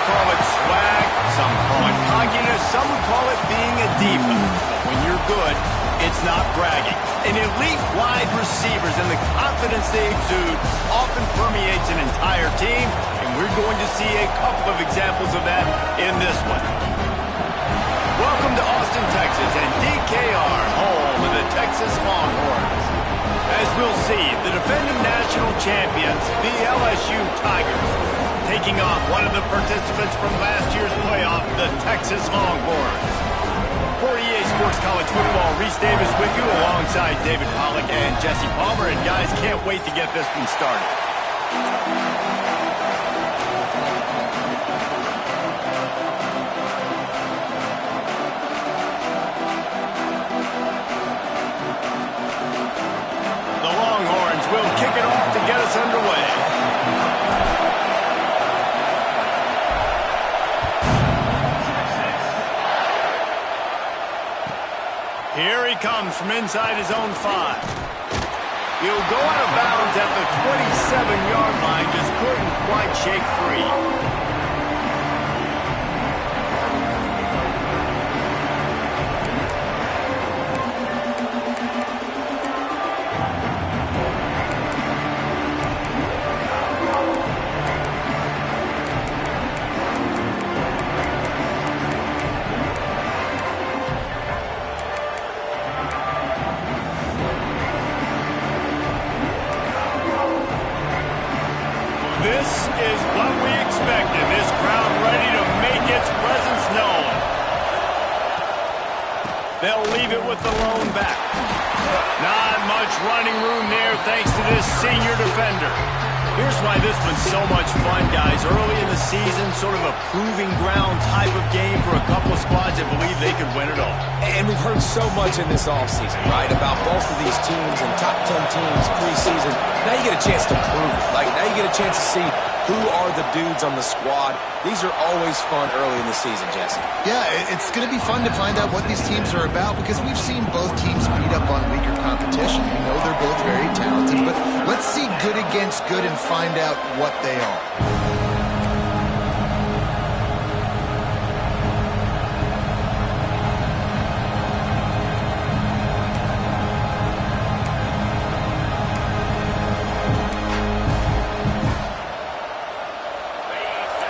call it swag, some call it cockiness, some would call it being a diva. But when you're good, it's not bragging. An elite wide receivers and the confidence they exude often permeates an entire team, and we're going to see a couple of examples of that in this one. Welcome to Austin, Texas, and DKR, home of the Texas Longhorns. As we'll see, the defending national champions, the LSU Tigers, taking on one of the participants from last year's playoff, the Texas Longhorns. For EA Sports College Football, Reese Davis with you alongside David Pollack and Jesse Palmer. And guys, can't wait to get this one started. The Longhorns will kick it off to get us underway. Here he comes from inside his own 5. He'll go out of bounds at the 27-yard line, just couldn't quite shake free. This is what we expected. This crowd ready to make its presence known. They'll leave it with the lone back. Not much running room there thanks to this senior defender. Here's why this one's so much fun, guys. Early in the season, sort of a proving ground type of game for a couple of squads that believe they could win it all. And we've heard so much in this offseason, right, about both of these teams and top 10 teams preseason. Now you get a chance to prove it. Like, now you get a chance to see who are the dudes on the squad. These are always fun early in the season, Jesse. Yeah, it's going to be fun to find out what these teams are about because we've seen both teams beat up on weaker competition. We know they're both very talented, but let's see good against good and find out what they are.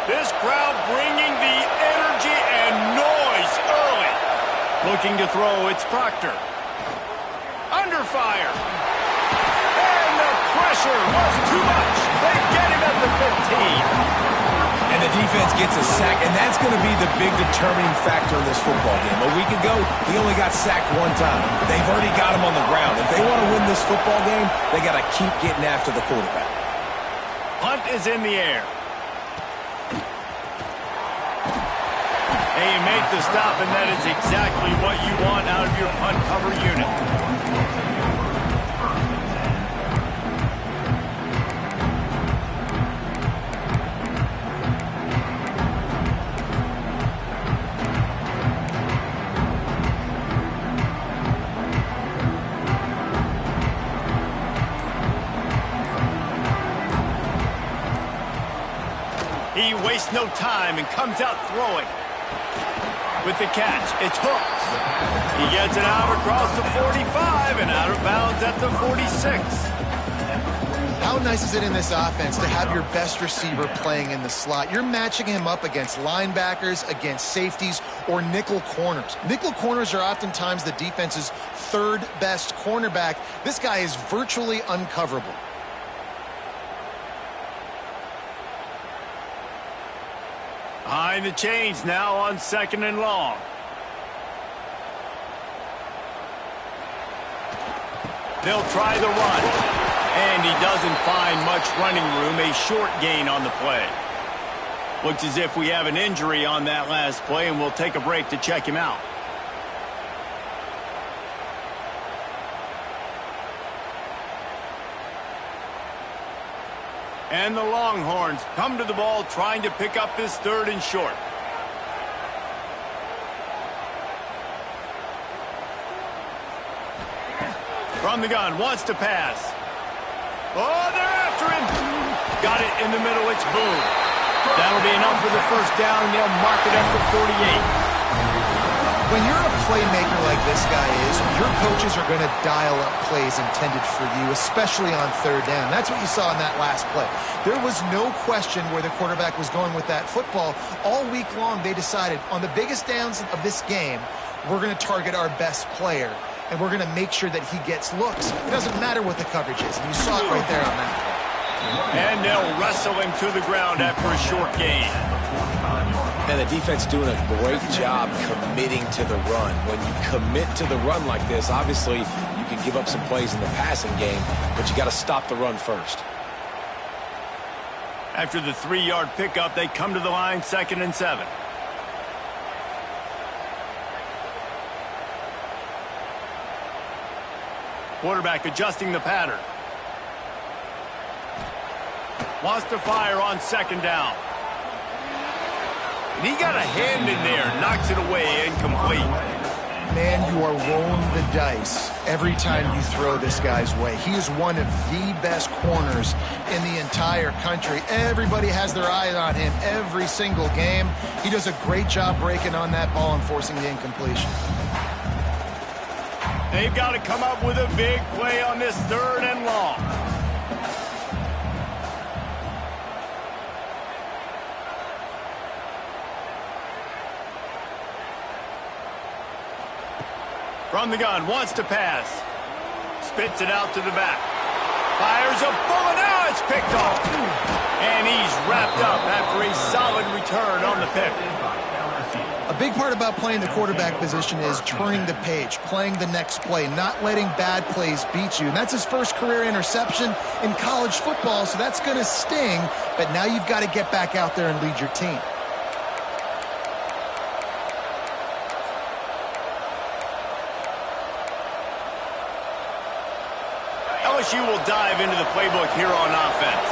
This crowd bringing the energy and noise early. Looking to throw, it's Proctor. Under fire. And the pressure was too much. They get him at the 15. And the defense gets a sack, and that's going to be the big determining factor in this football game. A week ago, he only got sacked one time. They've already got him on the ground. If they want to win this football game, they got to keep getting after the quarterback. Punt is in the air. And you make the stop, and that is exactly what you want out of your punt cover unit. He wastes no time and comes out throwing. With the catch, it's hooked. He gets it out across the 45 and out of bounds at the 46. How nice is it in this offense to have your best receiver playing in the slot? You're matching him up against linebackers, against safeties, or nickel corners. Nickel corners are oftentimes the defense's third best cornerback. This guy is virtually uncoverable. Behind the chains now on 2nd and long. They'll try the run. And he doesn't find much running room. A short gain on the play. Looks as if we have an injury on that last play, and we'll take a break to check him out. And the Longhorns come to the ball trying to pick up this 3rd and short. From the gun, wants to pass. Oh, they're after him. Got it in the middle, it's Boone. That'll be be enough for the first down, and they'll mark it up for 48. When you're a playmaker like this guy is, your coaches are going to dial up plays intended for you, especially on third down. That's what you saw in that last play. There was no question where the quarterback was going with that football. All week long, they decided on the biggest downs of this game, we're going to target our best player, and we're going to make sure that he gets looks. It doesn't matter what the coverage is, and you saw it right there on that play. And they'll wrestle him to the ground after a short gain. And the defense doing a great job committing to the run. When you commit to the run like this, obviously you can give up some plays in the passing game, but you got to stop the run first. After the 3-yard pickup, they come to the line, 2nd and 7. Quarterback adjusting the pattern. Wants to fire on 2nd down. And he got a hand in there, knocks it away, incomplete. Man, you are rolling the dice every time you throw this guy's way. He is one of the best corners in the entire country. Everybody has their eye on him every single game. He does a great job breaking on that ball and forcing the incompletion. They've got to come up with a big play on this 3rd and long. From the gun, wants to pass. Spits it out to the back. Fires a bullet, now it's picked off. And he's wrapped up after a solid return on the pick. A big part about playing the quarterback position is turning the page, playing the next play, not letting bad plays beat you. And that's his first career interception in college football, so that's going to sting. But now you've got to get back out there and lead your team. LSU will dive into the playbook here on offense.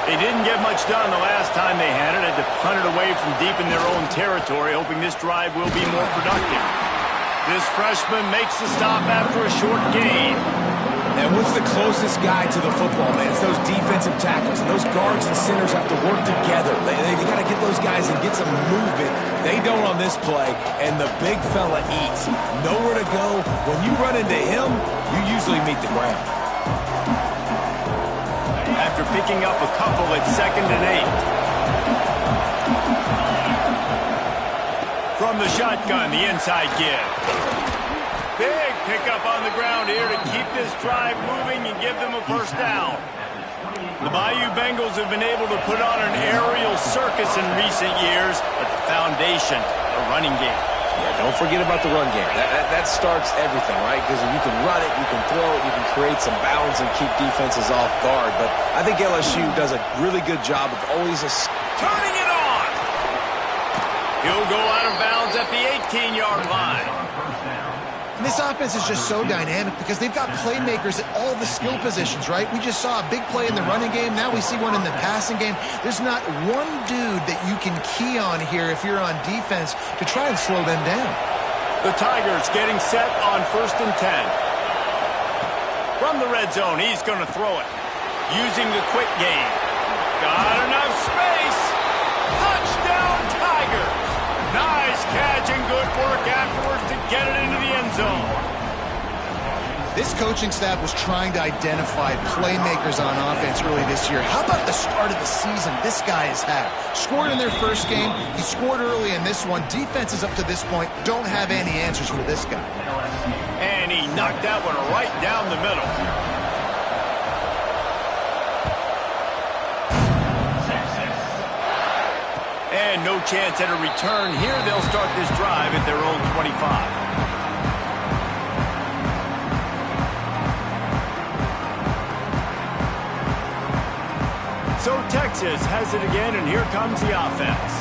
They didn't get much done the last time they had it. Had to punt it away from deep in their own territory, hoping this drive will be more productive. This freshman makes the stop after a short gain. And what's the closest guy to the football, man? It's those defensive tackles. And those guards and centers have to work together. They got to get those guys and get some movement. They don't on this play, and the big fella eats. Nowhere to go. When you run into him, you usually meet the ground. After picking up a couple at 2nd and 8. From the shotgun, the inside give. Big pickup on the ground here to keep this drive moving and give them a first down. The Bayou Bengals have been able to put on an aerial circus in recent years, but the foundation, a running game. Yeah, don't forget about the run game. That starts everything, right? Because if you can run it, you can throw it, you can create some balance and keep defenses off guard. But I think LSU does a really good job of always turning it on. He'll go out of bounds at the 18-yard line. And this offense is just so dynamic because they've got playmakers at all the skill positions, right? We just saw a big play in the running game. Now we see one in the passing game. There's not one dude that you can key on here if you're on defense to try and slow them down. The Tigers getting set on 1st and 10. From the red zone, he's going to throw it. Using the quick game. Got enough space. Touchdown, Tigers. Nice catch and good work afterwards to get it into the end zone. This coaching staff was trying to identify playmakers on offense early this year. How about the start of the season this guy has had? Scored in their first game. He scored early in this one. Defenses up to this point don't have any answers for this guy. And he knocked that one right down the middle. And no chance at a return here. They'll start this drive at their own 25. So Texas has it again, and here comes the offense.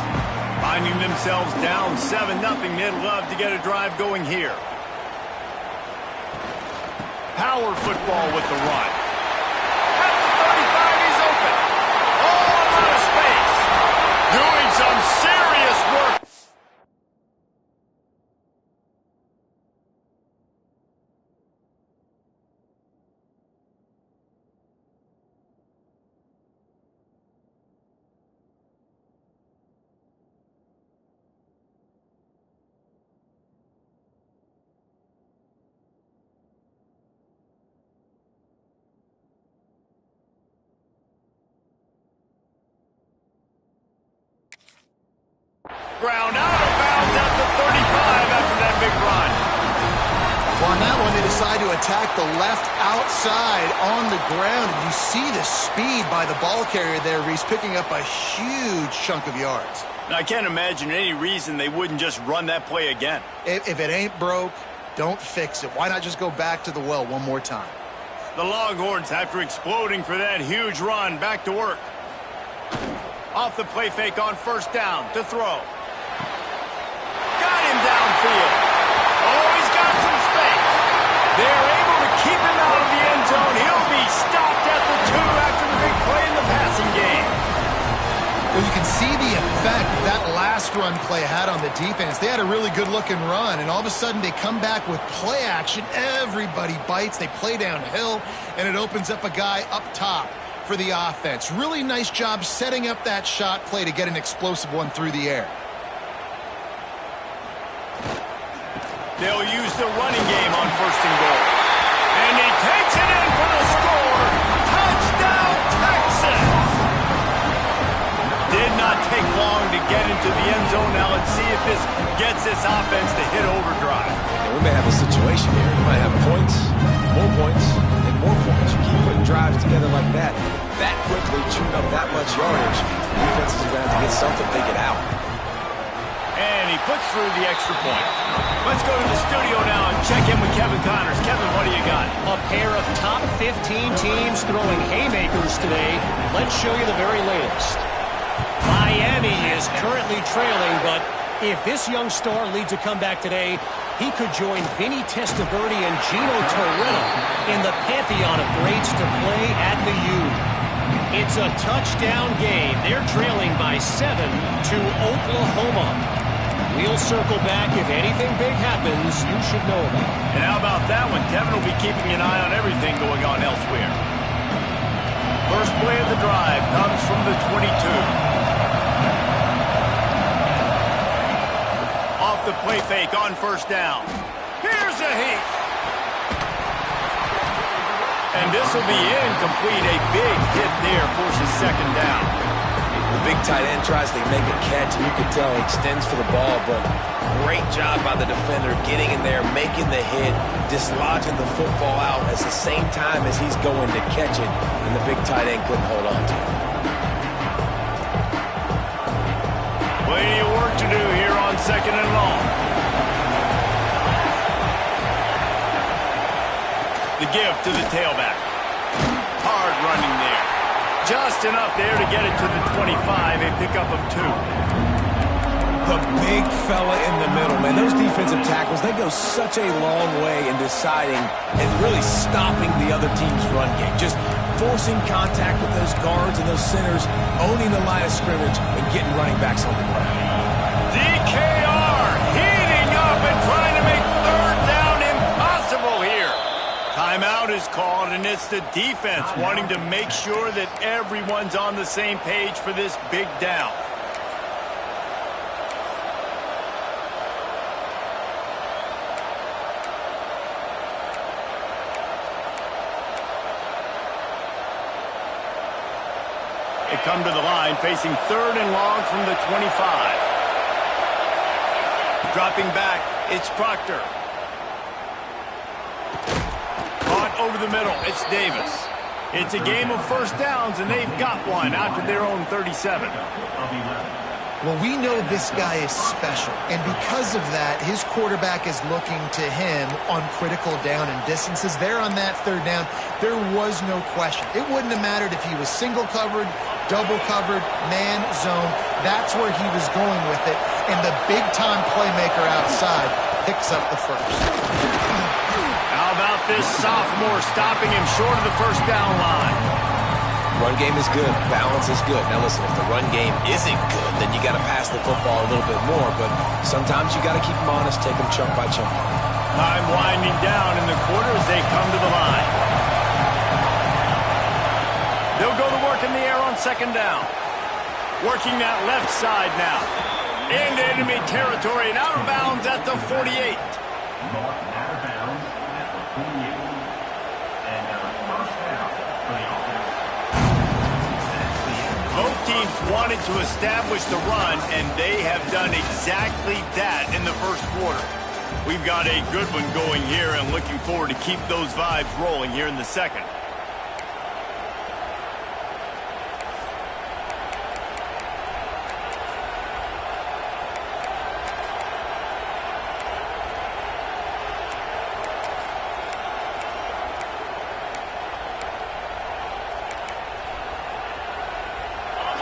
Finding themselves down 7-0, they'd love to get a drive going here. Power football with the run. At the 35, he's open. Oh, a lot of space. Doing some serious work. ground, out of bounds at the 35 after that big run. Well, on that one, they decide to attack the left outside on the ground. And you see the speed by the ball carrier there, Reese, picking up a huge chunk of yards. Now, I can't imagine any reason they wouldn't just run that play again. If it ain't broke, don't fix it. Why not just go back to the well one more time? The Longhorns, after exploding for that huge run, back to work. Off the play fake on first down to throw. Got him downfield. Oh, he's got some space. They're able to keep him out of the end zone. He'll be stopped at the 2 after the big play in the passing game. Well, you can see the effect that last run play had on the defense. They had a really good-looking run, and all of a sudden they come back with play action. Everybody bites. They play downhill, and it opens up a guy up top for the offense. Really nice job setting up that shot play to get an explosive one through the air. They'll use the running game on first and goal. And he takes it in for the score. Touchdown, Texas! Did not take long to get into the end zone. Now let's see if this gets this offense to hit overdrive. And we may have a situation here. We might have points, and more points. You keep putting drives together like that quickly, chewing up that much yardage, defenses are going to have to get something figured out. And he puts through the extra point. Let's go to the studio now and check in with Kevin Connors. Kevin, what do you got? A pair of top 15 teams throwing haymakers today. Let's show you the very latest. Miami is currently trailing, but if this young star leads a comeback today, he could join Vinny Testaverde and Gino Torretta in the pantheon of greats to play at the U. It's a touchdown game. They're trailing by 7 to Oklahoma. We'll circle back. If anything big happens, you should know about it. And how about that one? Kevin will be keeping an eye on everything going on elsewhere. First play of the drive comes from the 22. Off the play fake on first down. Here's a heat. And this will be incomplete. A big hit there forces second down. The big tight end tries to make a catch, and you can tell he extends for the ball, but great job by the defender getting in there, making the hit, dislodging the football out at the same time as he's going to catch it, and the big tight end couldn't hold on to it. Plenty of work to do here on second and long. The give to the tailback. Hard running there. Just enough there to get it to the 25, a pickup of 2. The big fella in the middle, man. Those defensive tackles, they go such a long way in deciding and really stopping the other team's run game. Just forcing contact with those guards and those centers, owning the line of scrimmage, and getting running backs on the ground. DKR heating up and trying to make third down impossible here. Timeout is called, and it's the defense wanting to make sure that everyone's on the same page for this big down. They come to the line facing third and long from the 25. Dropping back, it's Proctor. Caught over the middle, it's Davis. It's a game of first downs, and they've got one out to their own 37. Well, we know this guy is special, and because of that, his quarterback is looking to him on critical down and distances. There on that third down, there was no question. It wouldn't have mattered if he was single covered, double covered, man, zone. That's where he was going with it, and the big-time playmaker outside picks up the first. How about this sophomore stopping him short of the first down line? Run game is good. Balance is good. Now, listen, if the run game isn't good, then you got to pass the football a little bit more. But sometimes you got to keep them honest, take them chunk by chunk. Time winding down in the quarter as they come to the line. They'll go to work in the air on second down. Working that left side now. Into enemy territory and out of bounds at the 48. Both teams wanted to establish the run, and they have done exactly that in the first quarter. We've got a good one going here, and looking forward to keep those vibes rolling here in the second.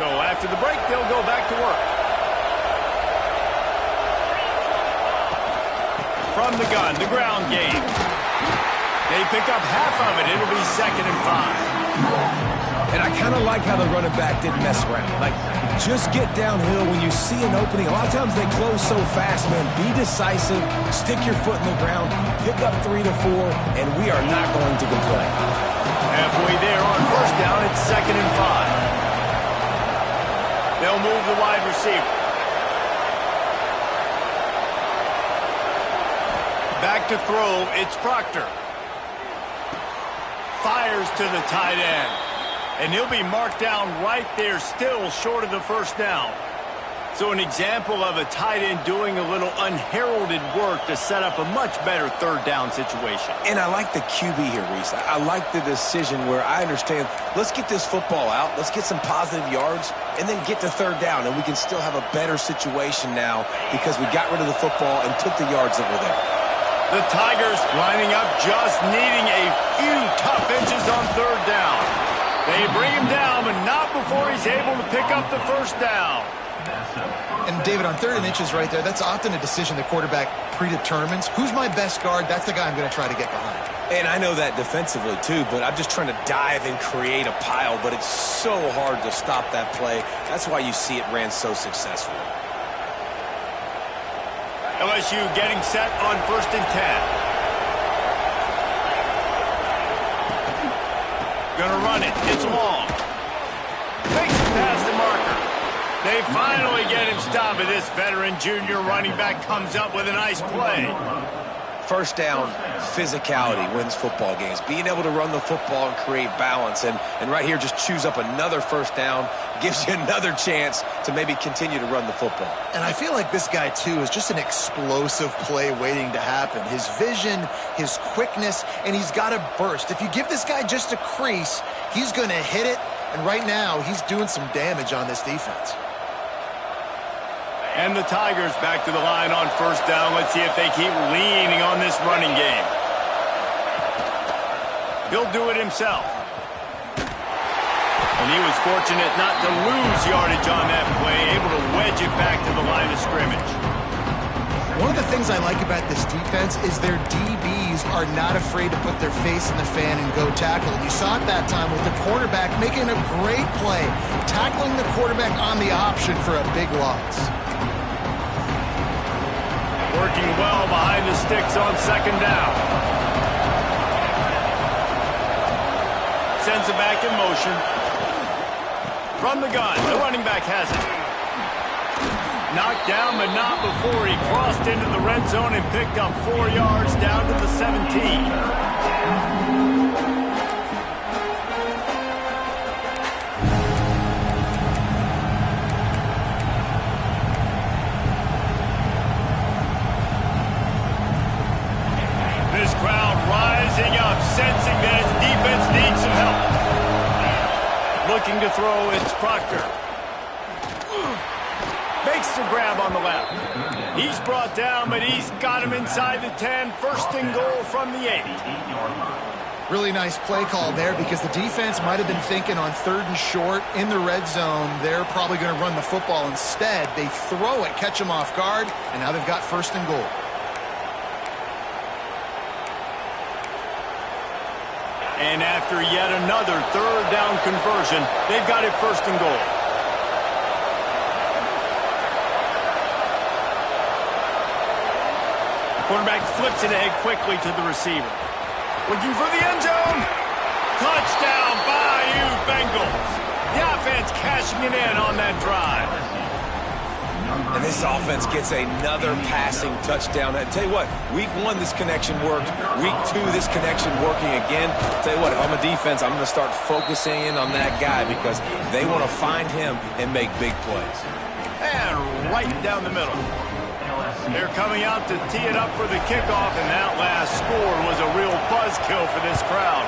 So after the break, they'll go back to work. From the gun, the ground game. They pick up half of it. It'll be 2nd and 5. And I kind of like how the running back didn't mess around. Like, just get downhill when you see an opening. A lot of times they close so fast, man. Be decisive, stick your foot in the ground, pick up 3 to 4, and we are not going to complain. Halfway there on first down, it's 2nd and 5. They'll move the wide receiver. Back to throw, it's Proctor. Fires to the tight end. And he'll be marked down right there, still short of the first down. So an example of a tight end doing a little unheralded work to set up a much better 3rd down situation. And I like the QB here, Reese. I like the decision where I understand, let's get this football out, let's get some positive yards, and then get to 3rd down, and we can still have a better situation now because we got rid of the football and took the yards that were there. The Tigers lining up, just needing a few tough inches on 3rd down. They bring him down, but not before he's able to pick up the first down. And, David, on 3rd and inches right there, that's often a decision the quarterback predetermines. Who's my best guard? That's the guy I'm going to try to get behind. And I know that defensively, too, but I'm just trying to dive and create a pile, but it's so hard to stop that play. That's why you see it ran so successfully. LSU getting set on 1st and 10. Gonna run it. It's long. Makes it past the marker. They finally get him stopped, but this veteran junior running back comes up with a nice play. First down, physicality wins football games. Being able to run the football and create balance. And right here, just choose up another first down. Gives you another chance to maybe continue to run the football. And I feel like this guy, too, is just an explosive play waiting to happen. His vision, his quickness, and he's got a burst. If you give this guy just a crease, he's going to hit it. And right now, he's doing some damage on this defense. And the Tigers back to the line on 1st down. Let's see if they keep leaning on this running game. He'll do it himself. And he was fortunate not to lose yardage on that play, able to wedge it back to the line of scrimmage. One of the things I like about this defense is their DBs are not afraid to put their face in the fan and go tackle. You saw it that time with the quarterback making a great play, tackling the quarterback on the option for a big loss. Working well behind the sticks on 2nd down. Sends it back in motion. From the gun, the running back has it. Knocked down, but not before he crossed into the red zone and picked up 4 yards down to the 17. This crowd rising up, sensing that his defense needs some help. Looking to throw, it's Proctor. Makes the grab on the left. He's brought down, but he's got him inside the 10. 1st and goal from the 8. Really nice play call there because the defense might have been thinking on 3rd and short in the red zone. They're probably going to run the football instead. They throw it, catch him off guard, and now they've got 1st and goal. And after yet another 3rd down conversion, they've got it 1st and goal. Quarterback flips it ahead quickly to the receiver. Looking for the end zone. Touchdown, Bayou Bengals. The offense cashing it in on that drive. And this offense gets another passing touchdown. I tell you what, week 1, this connection worked. Week 2, this connection working again. I tell you what, if I'm a defense, I'm going to start focusing in on that guy because they want to find him and make big plays. And right down the middle. They're coming out to tee it up for the kickoff, and that last score was a real buzzkill for this crowd.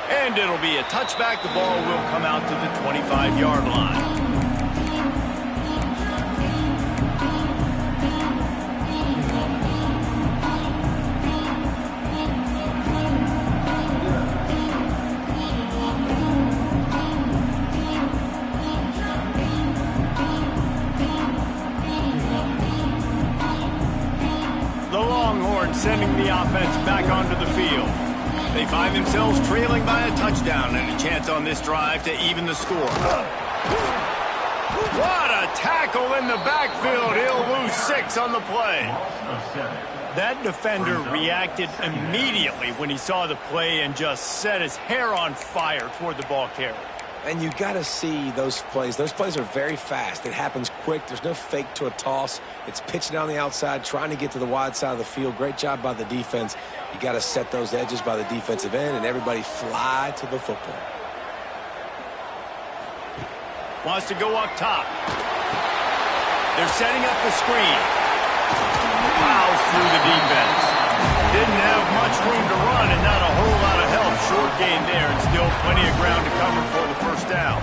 And it'll be a touchback. The ball will come out to the 25-yard line. The Longhorns sending the offense back onto the field. They find themselves trailing by a touchdown and a chance on this drive to even the score. What a tackle in the backfield. He'll lose 6 on the play. That defender reacted immediately when he saw the play and just set his hair on fire toward the ball carrier. And you got to see those plays. Those plays are very fast. It happens quick. There's no fake to a toss. It's pitching down the outside, trying to get to the wide side of the field. Great job by the defense. You got to set those edges by the defensive end, and everybody fly to the football. Wants to go up top. They're setting up the screen. Plows through the defense. Didn't have much room to run and not a whole lot of help. Short gain there and still plenty of ground to cover for the first down.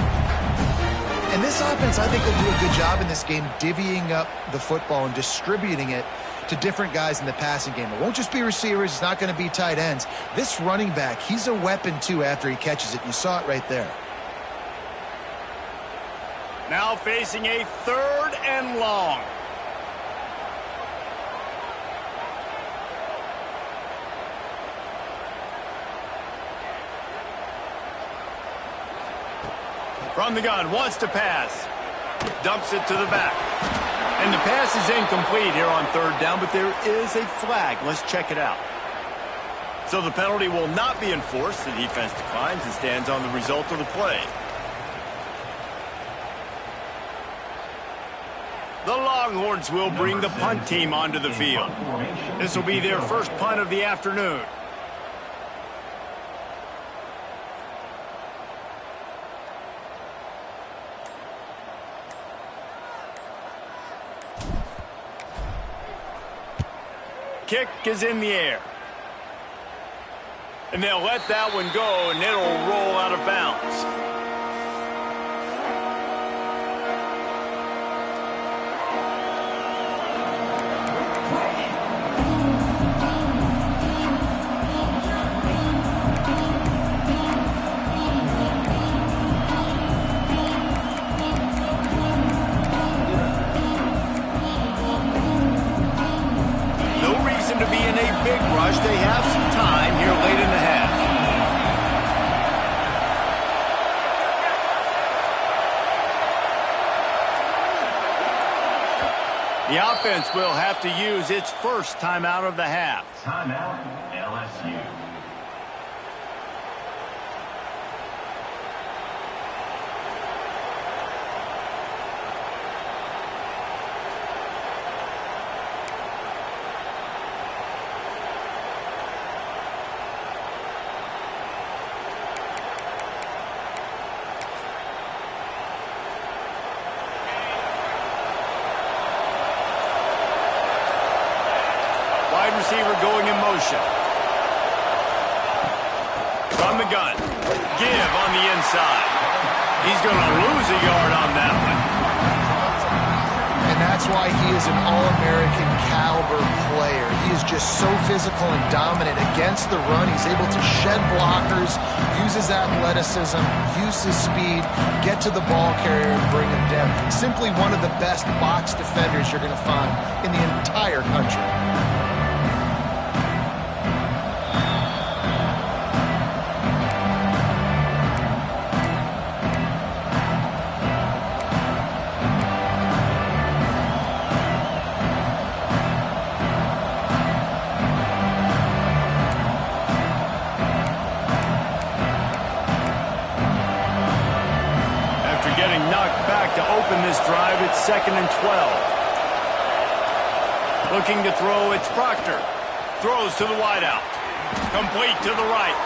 And this offense, I think, will do a good job in this game divvying up the football and distributing it to different guys in the passing game. It won't just be receivers. It's not going to be tight ends. This running back, he's a weapon, too, after he catches it. You saw it right there. Now facing a 3rd and long. From the gun, wants to pass. Dumps it to the back. And the pass is incomplete here on 3rd down, but there is a flag. Let's check it out. So the penalty will not be enforced. The defense declines and stands on the result of the play. The Longhorns will bring the punt team onto the field. This will be their first punt of the afternoon. Kick is in the air. And they'll let that one go, and it'll roll out of bounds. To be in a big rush. They have some time here late in the half. The offense will have to use its first timeout of the half. Timeout, LSU. Wide receiver going in motion. From the gun. Give on the inside. He's going to lose a yard on that one. And that's why he is an All-American caliber player. He is just so physical and dominant against the run. He's able to shed blockers, use his athleticism, use his speed, get to the ball carrier and bring him down. Simply one of the best box defenders you're going to find in the entire country. knocked back to open this drive. It's 2nd and 12. Looking to throw, it's Proctor. Throws to the wideout. Complete to the right.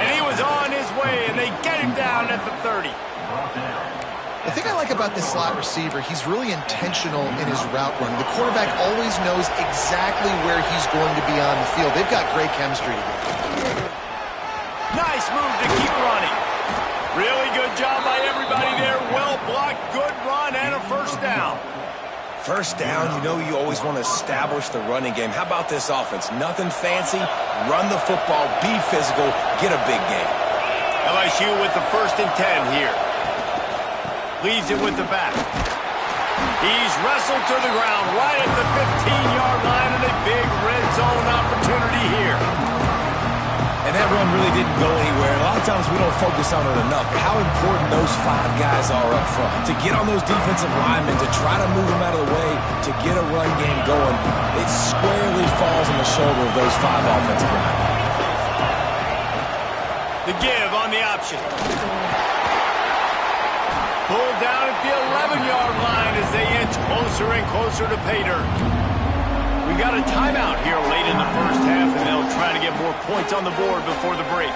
And he was on his way, and they get him down at the 30. The thing I like about this slot receiver, he's really intentional in his route running. The quarterback always knows exactly where he's going to be on the field. They've got great chemistry together. Nice move to keep running. Really good job by everybody there. Well blocked, good run, and a first down. First down, you know you always want to establish the running game. How about this offense? Nothing fancy. Run the football, be physical, get a big game. LSU with the 1st and 10 here. Leaves it with the back. He's wrestled to the ground right at the 15-yard line, and a big red zone opportunity here. And that run really didn't go anywhere. A lot of times we don't focus on it enough. How important those 5 guys are up front. To get on those defensive linemen, to try to move them out of the way, to get a run game going, it squarely falls on the shoulder of those 5 offensive linemen. The give on the option. Pulled down at the 11-yard line as they inch closer and closer to pay dirt. We got a timeout here late in the first half, and they'll try to get more points on the board before the break.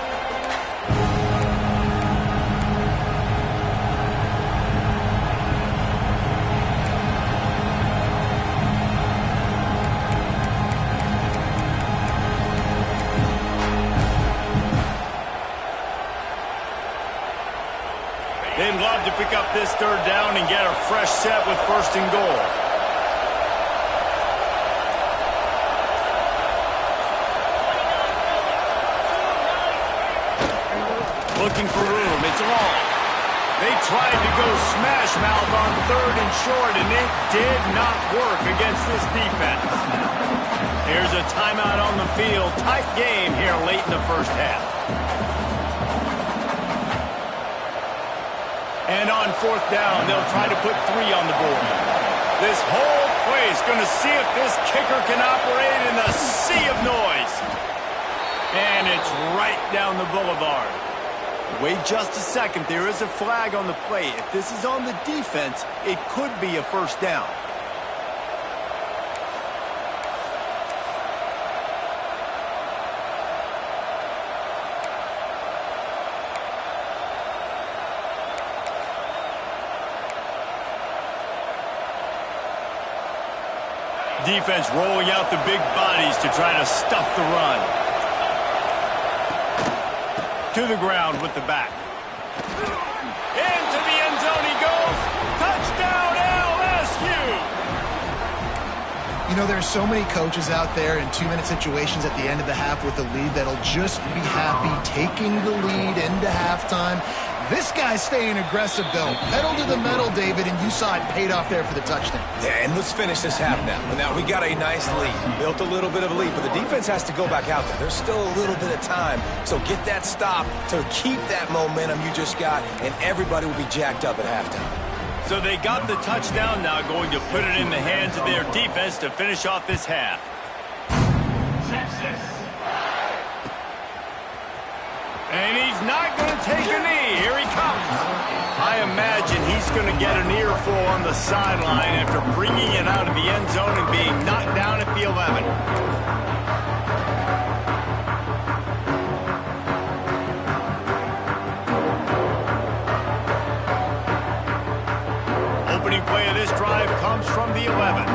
They'd love to pick up this 3rd down and get a fresh set with 1st and goal. Looking for room. It's long. They tried to go smash mouth on 3rd and short, and it did not work against this defense. Here's a timeout on the field. Tight game here late in the first half. And on 4th down, they'll try to put 3 on the board. This whole place going to see if this kicker can operate in the sea of noise. And it's right down the boulevard. Wait just a second. There is a flag on the play. If this is on the defense, it could be a first down. Defense rolling out the big bodies to try to stuff the run. To the ground with the back. Into the end zone he goes. Touchdown LSU! You know, there's so many coaches out there in 2-minute situations at the end of the half with the lead that'll just be happy taking the lead into halftime. This guy's staying aggressive, though. Pedal to the metal, David, and you saw it paid off there for the touchdown. Yeah, and let's finish this half now. Now, we got a nice lead. Built a little bit of a lead, but the defense has to go back out there. There's still a little bit of time. So get that stop to keep that momentum you just got, and everybody will be jacked up at halftime. So they got the touchdown, now going to put it in the hands of their defense to finish off this half. And he's not going to take a knee. Here he comes. I imagine he's going to get an earful on the sideline after bringing it out of the end zone and being knocked down at the 11. Opening play of this drive comes from the 11.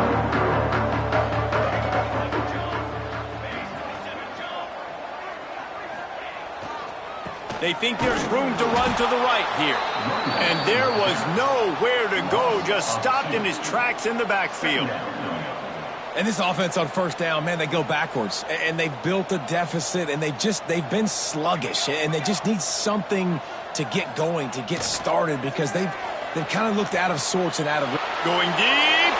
They think there's room to run to the right here. And there was nowhere to go, just stopped in his tracks in the backfield. And this offense on 1st down, man, they go backwards. And they've built a deficit, and they've been sluggish. And they just need something to get going, to get started, because they've kind of looked out of sorts and out of... Going deep.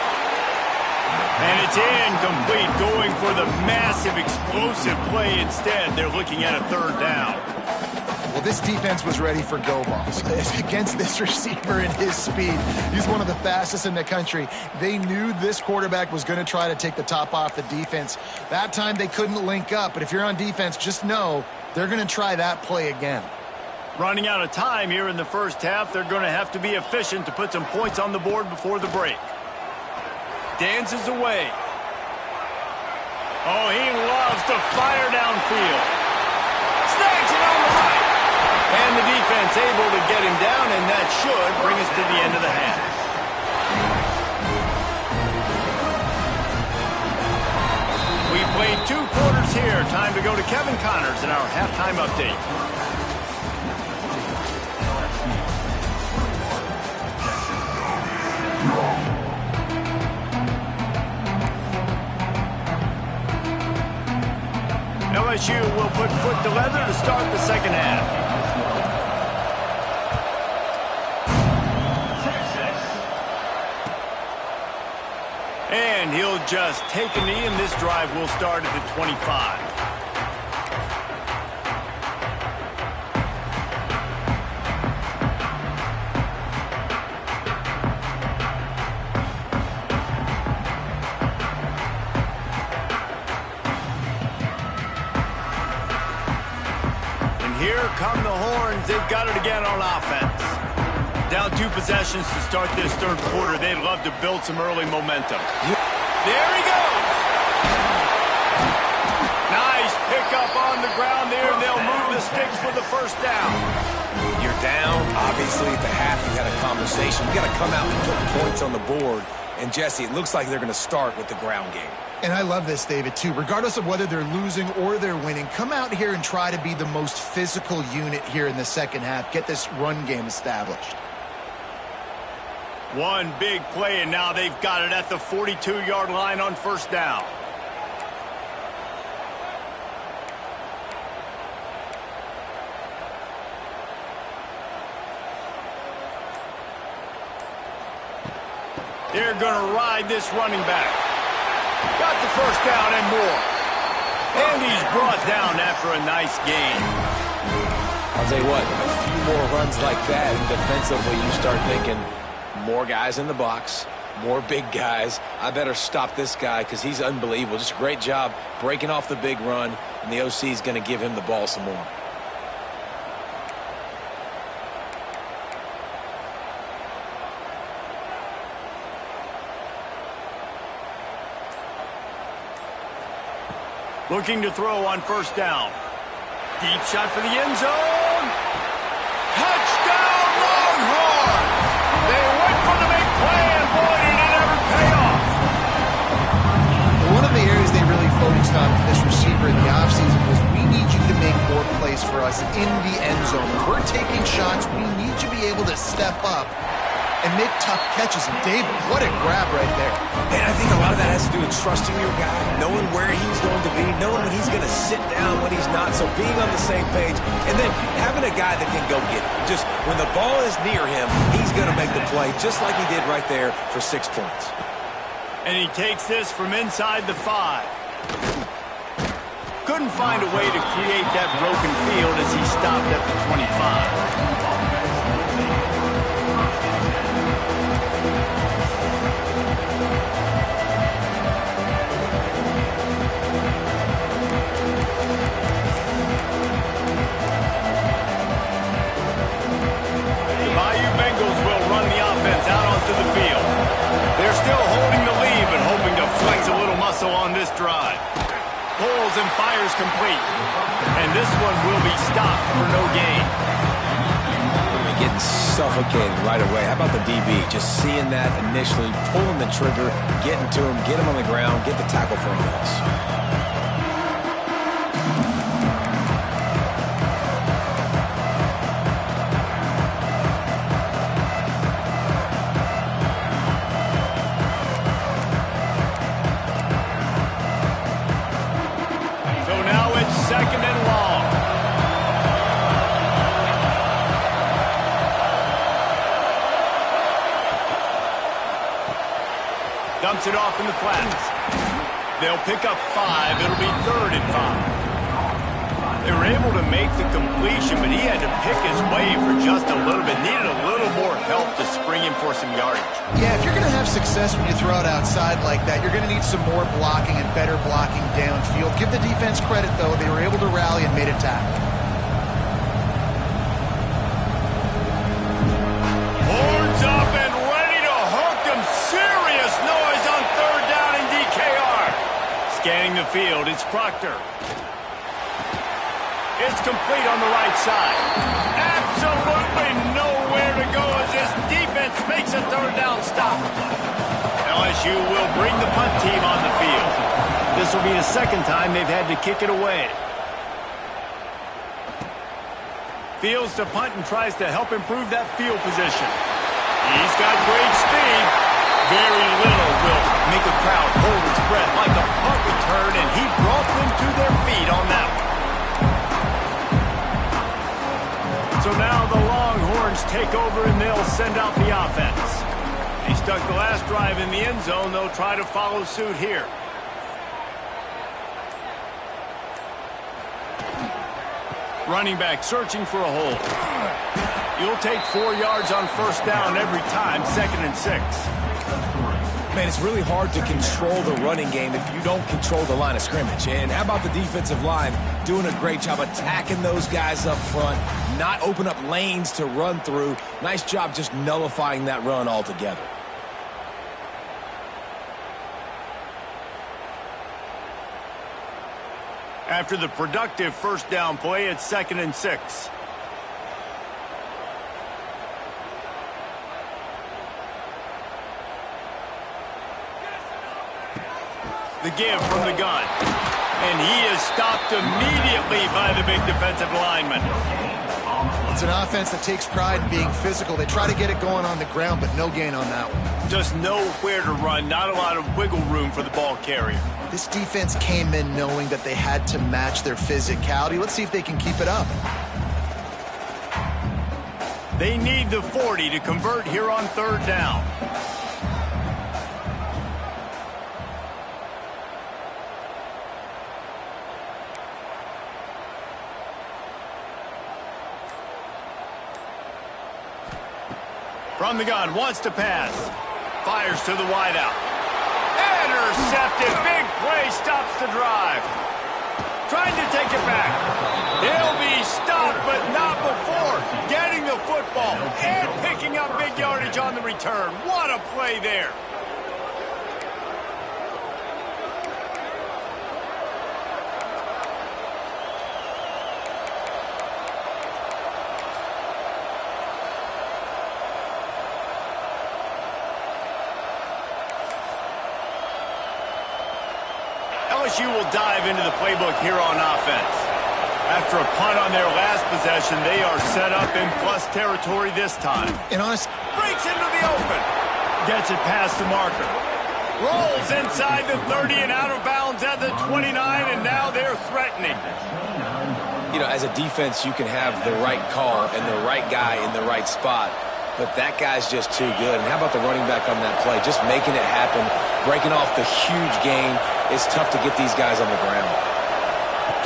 And it's incomplete, going for the massive, explosive play instead. They're looking at a 3rd down. Well, this defense was ready for go balls. Against this receiver and his speed, he's one of the fastest in the country. They knew this quarterback was going to try to take the top off the defense. That time they couldn't link up, but if you're on defense, just know they're going to try that play again. Running out of time here in the first half. They're going to have to be efficient to put some points on the board before the break. Dances away. Oh, he loves to fire downfield. Snags it on the right. And the defense able to get him down, and that should bring us to the end of the half. We played 2 quarters here. Time to go to Kevin Connors in our halftime update. LSU will put foot to leather to start the second half. And he'll just take a knee, and this drive will start at the 25. Here come the horns. They've got it again on offense. Down 2 possessions to start this third quarter. They'd love to build some early momentum. There he goes. Nice pickup on the ground there. They'll move the sticks for the first down. You're down. Obviously, at the half, you had a conversation. You got to come out and put points on the board. And, Jesse, it looks like they're going to start with the ground game. And I love this, David, too. Regardless of whether they're losing or they're winning, come out here and try to be the most physical unit here in the second half. Get this run game established. One big play, and now they've got it at the 42-yard line on first down. They're going to ride this running back. Got the first down and more. And he's brought down after a nice gain. I'll tell you what, a few more runs like that, and defensively you start thinking, more guys in the box, more big guys. I better stop this guy because he's unbelievable. Just a great job breaking off the big run, and the OC is going to give him the ball some more. Looking to throw on first down. Deep shot for the end zone. Touchdown, Longhorns! They went for the big play, and boy, did it ever pay off. One of the areas they really focused on for this receiver in the offseason was, we need you to make more plays for us in the end zone. When we're taking shots, we need you to be able to step up and make tough catches. And David, what a grab right there. And I think a lot of that has to do with trusting your guy, knowing where he's going to be, knowing when he's going to sit down, when he's not. So being on the same page, and then having a guy that can go get it. Just when the ball is near him, he's going to make the play, just like he did right there for 6 points. And he takes this from inside the 5. Couldn't find a way to create that broken field as he stopped at the 25. On this drive. Pulls and fires complete. And this one will be stopped for no gain. Getting suffocated right away. How about the DB? Just seeing that initially, pulling the trigger, getting to him, get him on the ground, get the tackle for a loss. Dumps it off in the flats. They'll pick up 5. It'll be 3rd and 5. They were able to make the completion, but he had to pick his way for just a little bit. Needed a little more help to spring him for some yardage. Yeah, if you're going to have success when you throw it outside like that, you're going to need some more blocking and better blocking downfield. Give the defense credit, though. They were able to rally and made a tackle. field. It's Proctor. It's complete on the right side. Absolutely nowhere to go as this defense makes a third down stop. LSU will bring the punt team on the field. This will be the second time they've had to kick it away. Fields to punt and tries to help improve that field position. He's got great speed. Very little will make a crowd hold its breath like a punt return, and he brought them to their feet on that one. So now the Longhorns take over and they'll send out the offense. They stuck the last drive in the end zone. They'll try to follow suit here. Running back searching for a hole. You'll take 4 yards on first down every time, 2nd and 6. Man, it's really hard to control the running game if you don't control the line of scrimmage. And how about the defensive line doing a great job attacking those guys up front, not open up lanes to run through. Nice job just nullifying that run altogether. After the productive first down play, it's 2nd and 6. The give from the gun. And he is stopped immediately by the big defensive lineman. It's an offense that takes pride in being physical. They try to get it going on the ground, but no gain on that one. Just nowhere to run. Not a lot of wiggle room for the ball carrier. This defense came in knowing that they had to match their physicality. Let's see if they can keep it up. They need the 40 to convert here on third down. From the gun, wants to pass. Fires to the wideout. Intercepted. Big play stops the drive. Trying to take it back. They'll be stopped, but not before getting the football and picking up big yardage on the return. What a play there. LSU will dive into the playbook here on offense. After a punt on their last possession, they are set up in plus territory this time. And honestly, Breaks into the open. Gets it past the marker. Rolls inside the 30 and out of bounds at the 29, and now they're threatening. You know, as a defense, you can have the right call and the right guy in the right spot, but that guy's just too good. And how about the running back on that play? Just making it happen, breaking off the huge gain. It's tough to get these guys on the ground.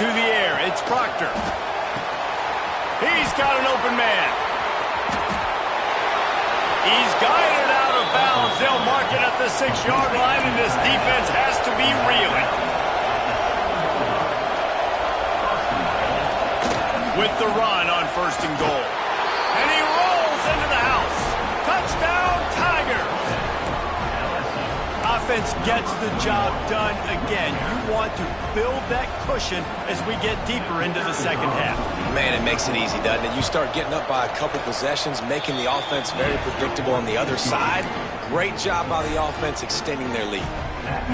To the air, it's Proctor. He's got an open man. He's guided out of bounds. They'll mark it at the 6-yard line, and this defense has to be reeling. With the run on 1st and goal. And he rolls into the house. Touchdown, Tigers! Offense gets the job done again. You want to build that cushion as we get deeper into the second half. Man, it makes it easy, doesn't it? You start getting up by a couple possessions, making the offense very predictable on the other side. Great job by the offense extending their lead.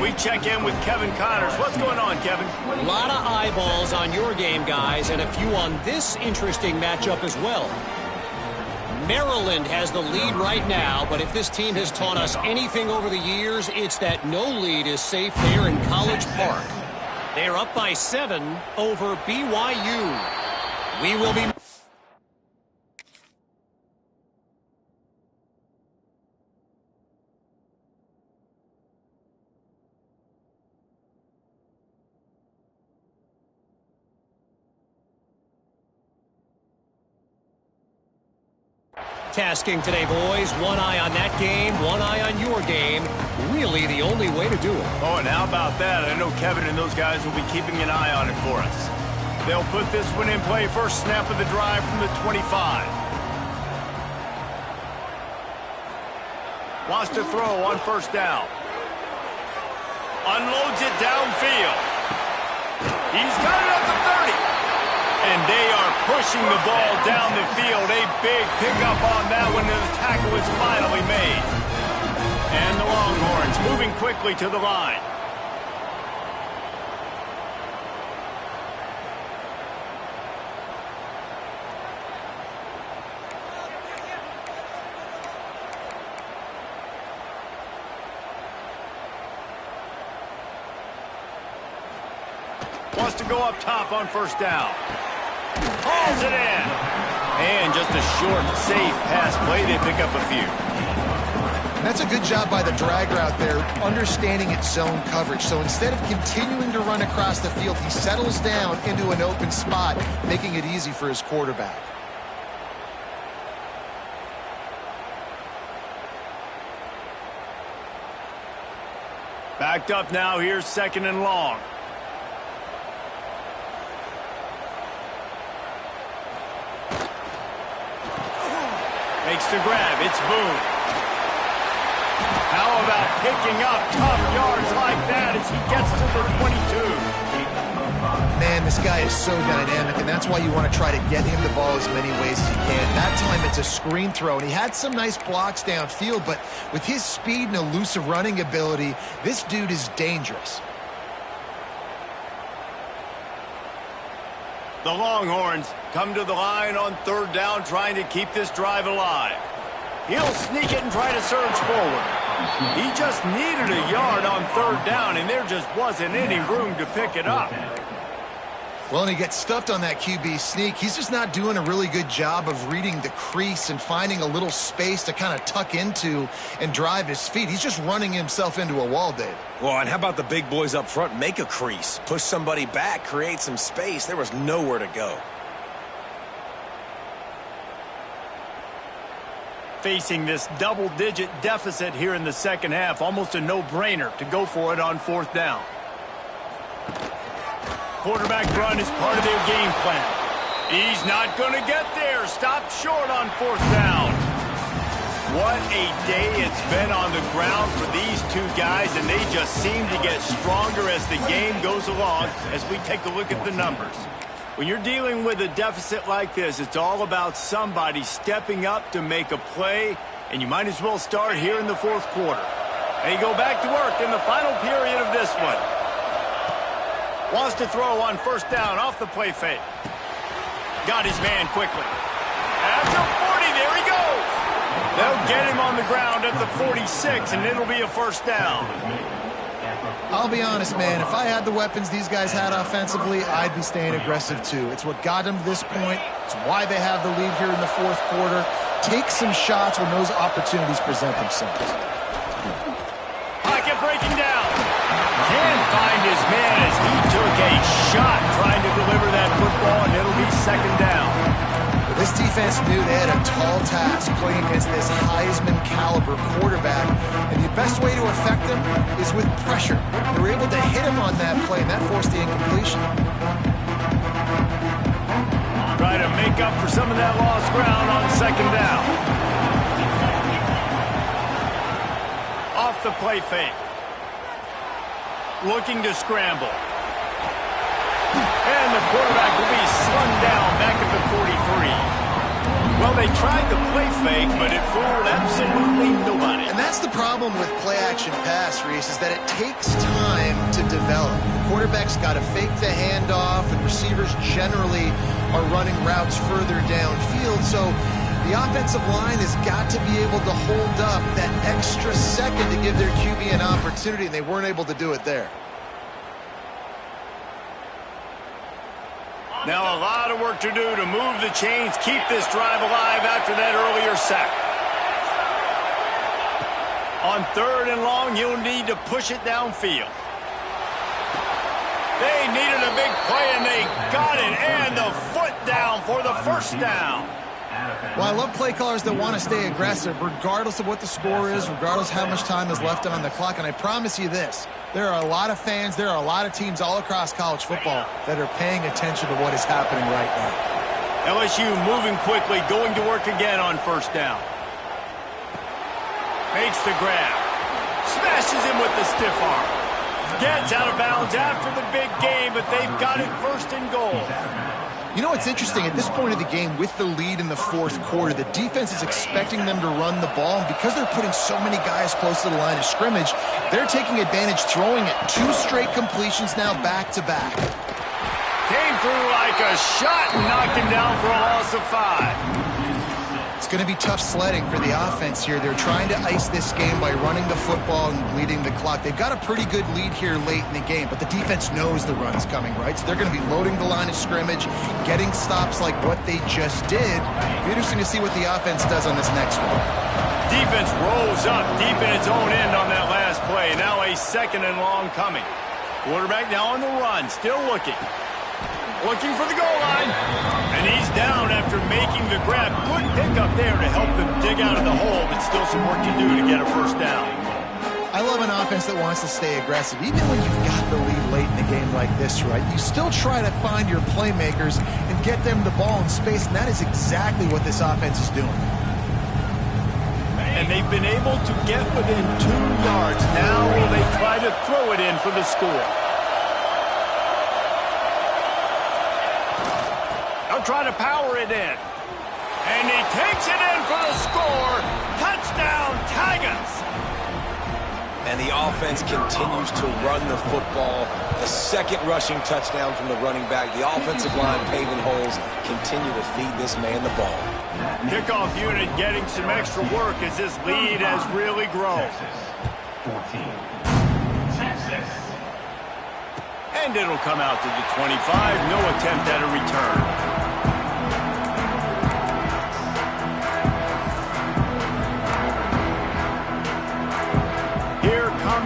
We check in with Kevin Connors. What's going on, Kevin? A lot of eyeballs on your game, guys, and a few on this interesting matchup as well. Maryland has the lead right now, but if this team has taught us anything over the years, it's that no lead is safe there in College Park. They're up by 7 over BYU. We will be... Tasking today, boys. One eye on that game, one eye on your game. Really the only way to do it. Oh, and how about that? I know Kevin and those guys will be keeping an eye on it for us. They'll put this one in play. First snap of the drive from the 25. Wants to throw on 1st down. Unloads it downfield. He's got it up to 30. And they are pushing the ball down the field. A big pickup on that one, and the tackle is finally made. And the Longhorns moving quickly to the line. Wants to go up top on first down. Hauls it in. And just a short, safe pass play. They pick up a few. That's a good job by the dragger out there, understanding its zone coverage. So instead of continuing to run across the field, he settles down into an open spot, making it easy for his quarterback. Backed up now. Here's second and long. Makes the grab. It's Boone. How about picking up tough yards like that as he gets to the 22? Man, this guy is so dynamic, and that's why you want to try to get him the ball as many ways as you can. That time it's a screen throw, and he had some nice blocks downfield, but with his speed and elusive running ability, this dude is dangerous. The Longhorns come to the line on third down, trying to keep this drive alive. He'll sneak it and try to surge forward. He just needed a yard on third down, and there just wasn't any room to pick it up. Well, and he gets stuffed on that QB sneak. He's just not doing a really good job of reading the crease and finding a little space to kind of tuck into and drive his feet. He's just running himself into a wall, Dave. Well, and how about the big boys up front? Make a crease, push somebody back, create some space. There was nowhere to go. Facing this double-digit deficit here in the second half, almost a no-brainer to go for it on fourth down. Quarterback run is part of their game plan. He's not going to get there. Stopped short on fourth down. What a day it's been on the ground for these two guys, and they just seem to get stronger as the game goes along as we take a look at the numbers. When you're dealing with a deficit like this, it's all about somebody stepping up to make a play, and you might as well start here in the fourth quarter. They go back to work in the final period of this one. Wants to throw on first down off the play fake. Got his man quickly. At the 40, there he goes. They'll get him on the ground at the 46, and it'll be a first down. I'll be honest, man, if I had the weapons these guys had offensively, I'd be staying aggressive too. It's what got them to this point. It's why they have the lead here in the fourth quarter. Take some shots when those opportunities present themselves. Pocket breaking down. Can't find his man as he took a shot trying to deliver that football, and it'll be second down. This defense knew they had a tall task playing against this Heisman-caliber quarterback, and the best way to affect him is with pressure. They were able to hit him on that play, and that forced the incompletion. Try to make up for some of that lost ground on second down. Off the play fake. Looking to scramble. And the quarterback will be slung down back at the 43. Well, they tried the play fake, but it fooled absolutely nobody. And that's the problem with play-action pass, Reese, is that it takes time to develop. The quarterback's got to fake the handoff, and receivers generally are running routes further downfield. So the offensive line has got to be able to hold up that extra second to give their QB an opportunity, and they weren't able to do it there. Now a lot of work to do to move the chains, keep this drive alive after that earlier sack. On third and long, you'll need to push it downfield. They needed a big play, and they got it, and the foot down for the first down. Well, I love play callers that want to stay aggressive, regardless of what the score is, regardless how much time is left on the clock. And I promise you this, there are a lot of fans, there are a lot of teams all across college football that are paying attention to what is happening right now. LSU moving quickly, going to work again on first down. Makes the grab. Smashes him with the stiff arm. Gets out of bounds after the big game, but they've got it first and goal. You know what's interesting? At this point of the game, with the lead in the fourth quarter, the defense is expecting them to run the ball. And because they're putting so many guys close to the line of scrimmage, they're taking advantage, throwing it 2 straight completions now back-to-back. Came through like a shot and knocked him down for a loss of 5. It's going to be tough sledding for the offense here. They're trying to ice this game by running the football and bleeding the clock. They've got a pretty good lead here late in the game, but the defense knows the run's coming, right? So they're going to be loading the line of scrimmage, getting stops like what they just did. It'll be interesting to see what the offense does on this next one. Defense rolls up deep in its own end on that last play. Now a 2nd and long coming. Quarterback now on the run, still looking. Looking for the goal line. And he's down after making the grab. Good pickup there to help them dig out of the hole, but still some work to do to get a first down. I love an offense that wants to stay aggressive. Even when you've got the lead late in the game like this, right, you still try to find your playmakers and get them the ball in space, and that is exactly what this offense is doing. And they've been able to get within 2 yards. Now will they try to throw it in for the score? Try to power it in. And he takes it in for the score. Touchdown, Tigers. And the offense continues to run the football. The 2nd rushing touchdown from the running back. The offensive line paving holes. Continue to feed this man the ball. Kickoff unit getting some extra work as this lead has really grown. 14. Texas. And it'll come out to the 25. No attempt at a return.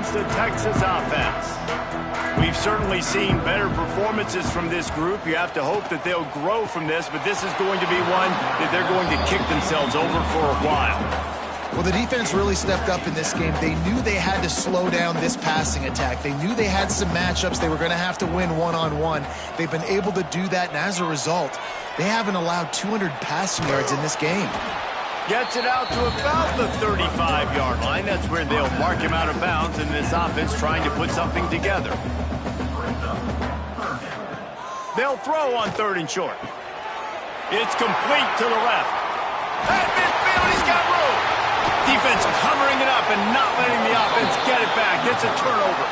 The Texas offense. We've certainly seen better performances from this group. You have to hope that they'll grow from this, but this is going to be one that they're going to kick themselves over for a while. Well, the defense really stepped up in this game. They knew they had to slow down this passing attack. They knew they had some matchups they were going to have to win one-on-one. They've been able to do that, and as a result, they haven't allowed 200 passing yards in this game. Gets it out to about the 35-yard line. That's where they'll mark him out of bounds, and this offense trying to put something together. They'll throw on 3rd and short. It's complete to the left. At midfield, he's got room. Defense covering it up and not letting the offense get it back. It's a turnover.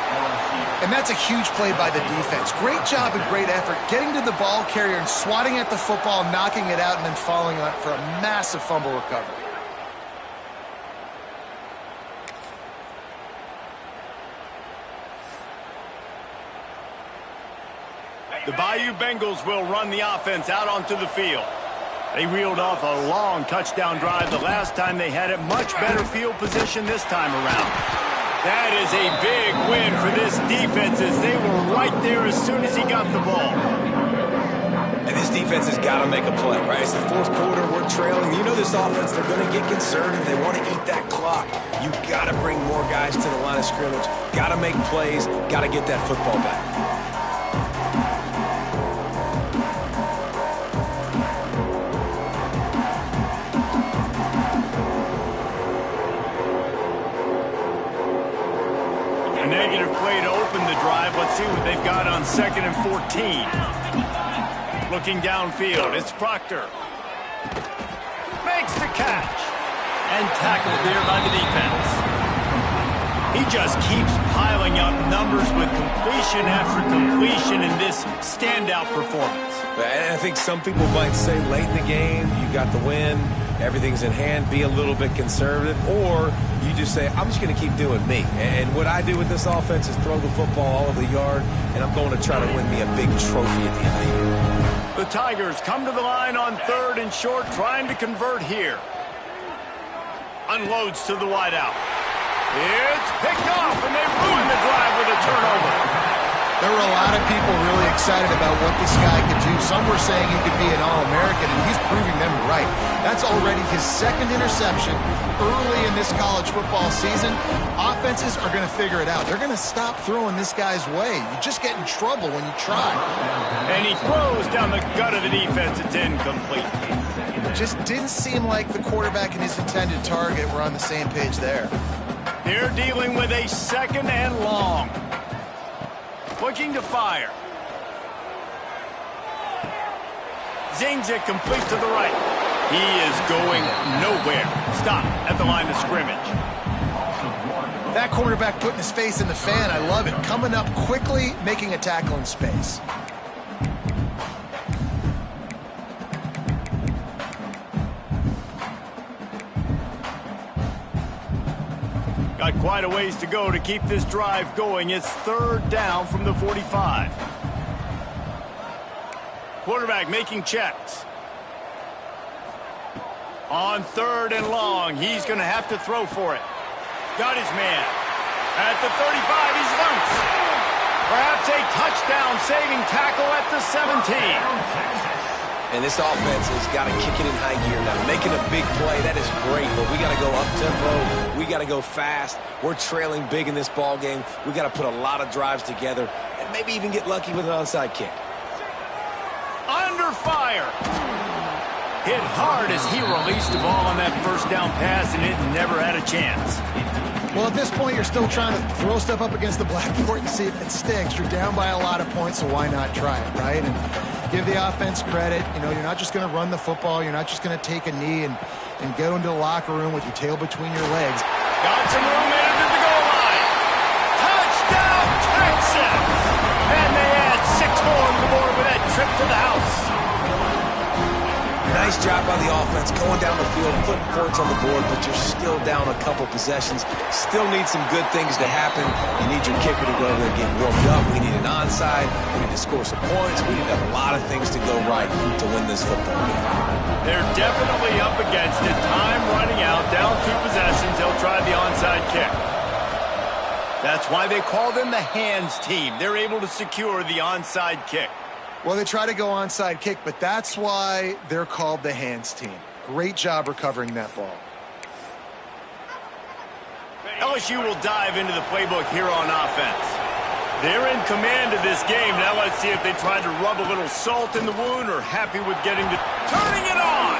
And that's a huge play by the defense. Great job and great effort getting to the ball carrier and swatting at the football, knocking it out, and then following on for a massive fumble recovery. The Bayou Bengals will run the offense out onto the field. They reeled off a long touchdown drive the last time they had it. Much better field position this time around. That is a big win for this defense as they were right there as soon as he got the ball. And this defense has got to make a play, right? It's the 4th quarter. We're trailing. You know this offense, they're going to get conservative. They want to eat that clock. You got to bring more guys to the line of scrimmage. Got to make plays. Got to get that football back. Negative play to open the drive. Let's see what they've got on 2nd and 14. Looking downfield, it's Proctor. Makes the catch. And tackled there by the defense. He just keeps piling up numbers with completion after completion in this standout performance. And I think some people might say late in the game, you got the win, everything's in hand, be a little bit conservative, or you just say, I'm just going to keep doing me. And what I do with this offense is throw the football all over the yard, and I'm going to try to win me a big trophy at the end of the year. The Tigers come to the line on 3rd and short, trying to convert here. Unloads to the wideout. It's picked off, and they ruin the drive with a turnover. There were a lot of people really excited about what this guy could do. Some were saying he could be an All-American, and he's proving them right. That's already his 2nd interception early in this college football season. Offenses are going to figure it out. They're going to stop throwing this guy's way. You just get in trouble when you try. And he throws down the gut of the defense. It's incomplete. It just didn't seem like the quarterback and his intended target were on the same page there. They're dealing with a 2nd and long. Looking to fire. Zings it complete to the right. He is going nowhere. Stop at the line of scrimmage. That cornerback putting his face in the fan, I love it. Coming up quickly, making a tackle in space. Got quite a ways to go to keep this drive going. It's third down from the 45. Quarterback making checks. On third and long, he's going to have to throw for it. Got his man. At the 35, he's loose. Perhaps a touchdown-saving tackle at the 17. And this offense has got to kick it in high gear now. Making a big play, that is great, but we got to go up-tempo. We got to go fast. We're trailing big in this ball game. We got to put a lot of drives together and maybe even get lucky with an onside kick. Under fire. Hit hard as he released the ball on that first down pass, and it never had a chance. Well, at this point, you're still trying to throw stuff up against the blackboard and see if it sticks. You're down by a lot of points, so why not try it, right? And give the offense credit. You know, you're not just going to run the football. You're not just going to take a knee and go into the locker room with your tail between your legs. Got some room into the goal line. Touchdown, Texas! And they add 6 more to the board with that trip to the house. Nice job by the offense, going down the field, putting points on the board, but you're still down a couple possessions. Still need some good things to happen. You need your kicker to go over there and get warmed up. We need an onside. We need to score some points. We need a lot of things to go right to win this football game. They're definitely up against it. Time running out, down 2 possessions. They'll try the onside kick. That's why they call them the hands team. They're able to secure the onside kick. Well, they try to go onside kick, but that's why they're called the hands team. Great job recovering that ball. LSU will dive into the playbook here on offense. They're in command of this game. Now let's see if they try to rub a little salt in the wound or happy with getting the... Turning it on!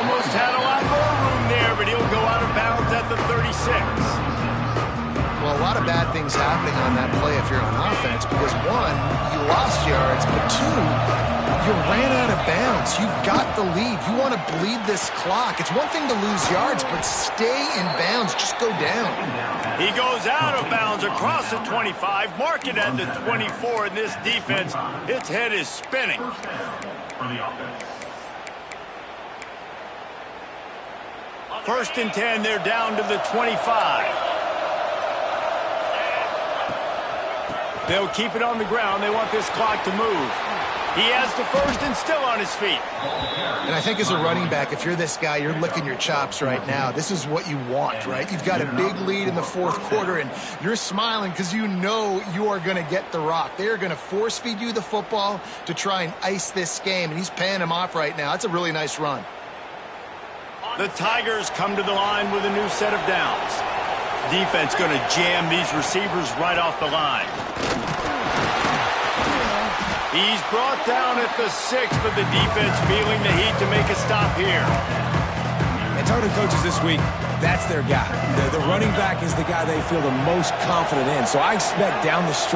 Almost had a lot more room there, but he'll go out of bounds at the 36. Well, a lot of bad things happening on that play if you're on offense because, 1, you lost yards, but 2, you ran out of bounds. You've got the lead. You want to bleed this clock. It's one thing to lose yards, but stay in bounds. Just go down. He goes out of bounds across the 25, mark it at the 24, and this defense, its head is spinning. First and 10, they're down to the 25. They'll keep it on the ground. They want this clock to move. He has the first and still on his feet. And I think as a running back, if you're this guy, you're licking your chops right now. This is what you want, right? You've got a big lead in the 4th quarter, and you're smiling because you know you are going to get the rock. They are going to force feed you the football to try and ice this game, and he's paying him off right now. That's a really nice run. The Tigers come to the line with a new set of downs. Defense going to jam these receivers right off the line. He's brought down at the 6, but the defense feeling the heat to make a stop here. And talking to coaches this week, that's their guy. The running back is the guy they feel the most confident in. So I expect down the stretch.